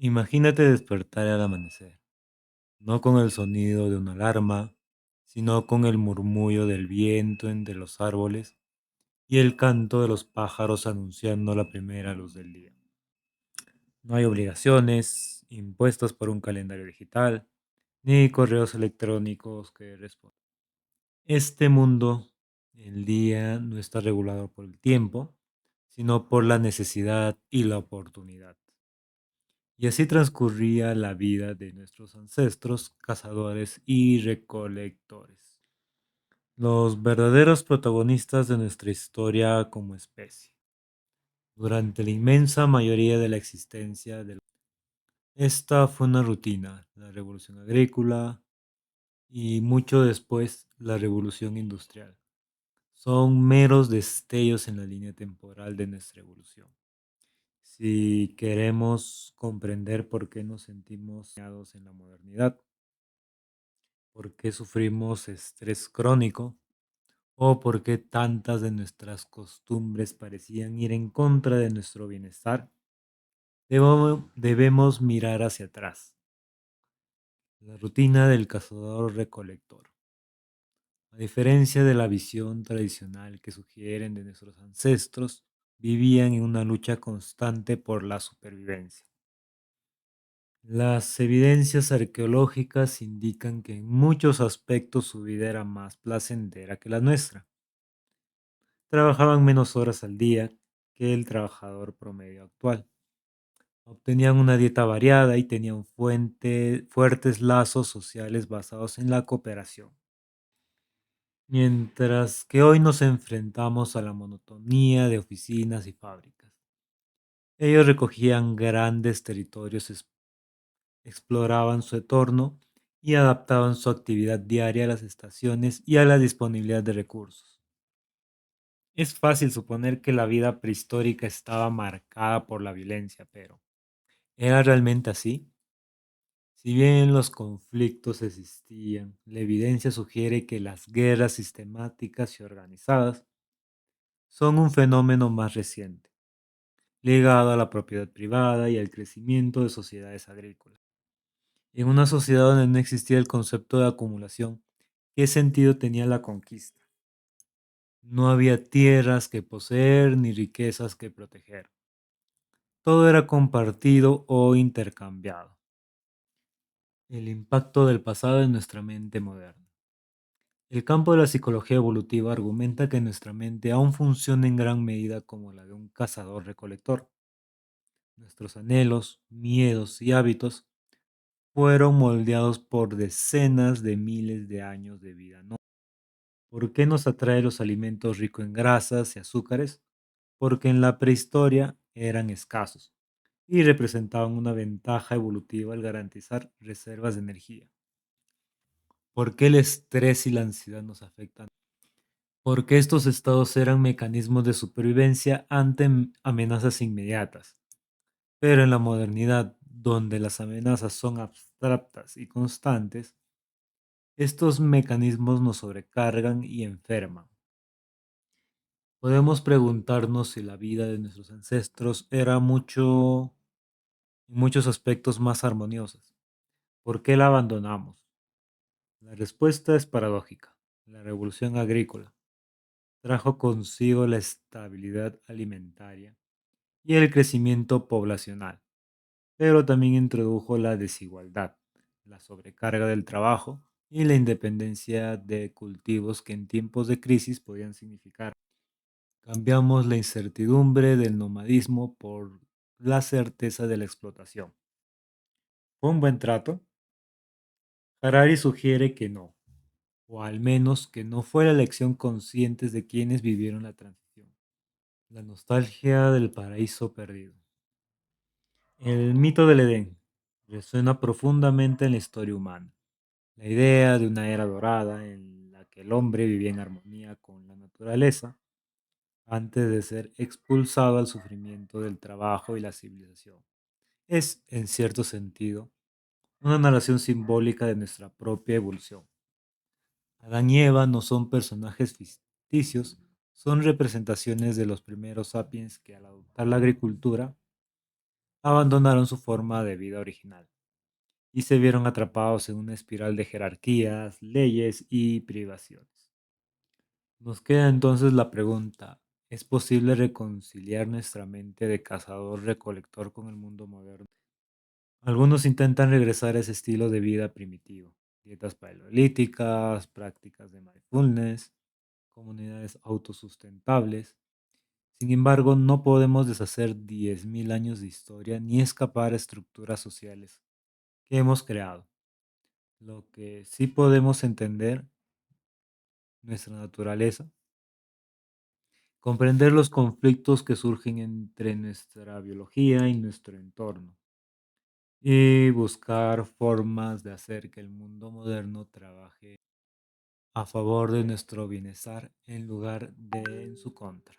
Imagínate despertar al amanecer, no con el sonido de una alarma, sino con el murmullo del viento entre los árboles y el canto de los pájaros anunciando la primera luz del día. No hay obligaciones impuestas por un calendario digital, ni correos electrónicos que respondan. Este mundo, el día, no está regulado por el tiempo, sino por la necesidad y la oportunidad. Y así transcurría la vida de nuestros ancestros, cazadores y recolectores, los verdaderos protagonistas de nuestra historia como especie. Durante la inmensa mayoría de la existencia esta fue una rutina, la revolución agrícola y mucho después la revolución industrial. Son meros destellos en la línea temporal de nuestra evolución. Si queremos comprender por qué nos sentimos en la modernidad, por qué sufrimos estrés crónico o por qué tantas de nuestras costumbres parecían ir en contra de nuestro bienestar, debemos mirar hacia atrás. La rutina del cazador-recolector. A diferencia de la visión tradicional que sugieren de nuestros ancestros, vivían en una lucha constante por la supervivencia. Las evidencias arqueológicas indican que en muchos aspectos su vida era más placentera que la nuestra. Trabajaban menos horas al día que el trabajador promedio actual. Obtenían una dieta variada y tenían fuertes lazos sociales basados en la cooperación. Mientras que hoy nos enfrentamos a la monotonía de oficinas y fábricas. Ellos recogían grandes territorios, exploraban su entorno y adaptaban su actividad diaria a las estaciones y a la disponibilidad de recursos. Es fácil suponer que la vida prehistórica estaba marcada por la violencia, pero ¿era realmente así? Si bien los conflictos existían, la evidencia sugiere que las guerras sistemáticas y organizadas son un fenómeno más reciente, ligado a la propiedad privada y al crecimiento de sociedades agrícolas. En una sociedad donde no existía el concepto de acumulación, ¿qué sentido tenía la conquista? No había tierras que poseer ni riquezas que proteger. Todo era compartido o intercambiado. El impacto del pasado en nuestra mente moderna. El campo de la psicología evolutiva argumenta que nuestra mente aún funciona en gran medida como la de un cazador-recolector. Nuestros anhelos, miedos y hábitos fueron moldeados por decenas de miles de años de vida. ¿No? ¿Por qué nos atrae los alimentos ricos en grasas y azúcares? Porque en la prehistoria eran escasos y representaban una ventaja evolutiva al garantizar reservas de energía. ¿Por qué el estrés y la ansiedad nos afectan? Porque estos estados eran mecanismos de supervivencia ante amenazas inmediatas. Pero en la modernidad, donde las amenazas son abstractas y constantes, estos mecanismos nos sobrecargan y enferman. Podemos preguntarnos si la vida de nuestros ancestros era en muchos aspectos más armoniosa. ¿Por qué la abandonamos? La respuesta es paradójica. La revolución agrícola trajo consigo la estabilidad alimentaria y el crecimiento poblacional, pero también introdujo la desigualdad, la sobrecarga del trabajo y la independencia de cultivos que en tiempos de crisis podían significar. Cambiamos la incertidumbre del nomadismo por la certeza de la explotación. ¿Fue un buen trato? Harari sugiere que no, o al menos que no fue la elección consciente de quienes vivieron la transición. La nostalgia del paraíso perdido. El mito del Edén resuena profundamente en la historia humana. La idea de una era dorada en la que el hombre vivía en armonía con la naturaleza antes de ser expulsado al sufrimiento del trabajo y la civilización. Es, en cierto sentido, una narración simbólica de nuestra propia evolución. Adán y Eva no son personajes ficticios, son representaciones de los primeros sapiens que al adoptar la agricultura abandonaron su forma de vida original y se vieron atrapados en una espiral de jerarquías, leyes y privaciones. Nos queda entonces la pregunta, ¿es posible reconciliar nuestra mente de cazador-recolector con el mundo moderno? Algunos intentan regresar a ese estilo de vida primitivo, dietas paleolíticas, prácticas de mindfulness, comunidades autosustentables. Sin embargo, no podemos deshacer 10.000 años de historia ni escapar a estructuras sociales que hemos creado. Lo que sí podemos entender, nuestra naturaleza, comprender los conflictos que surgen entre nuestra biología y nuestro entorno, y buscar formas de hacer que el mundo moderno trabaje a favor de nuestro bienestar en lugar de en su contra.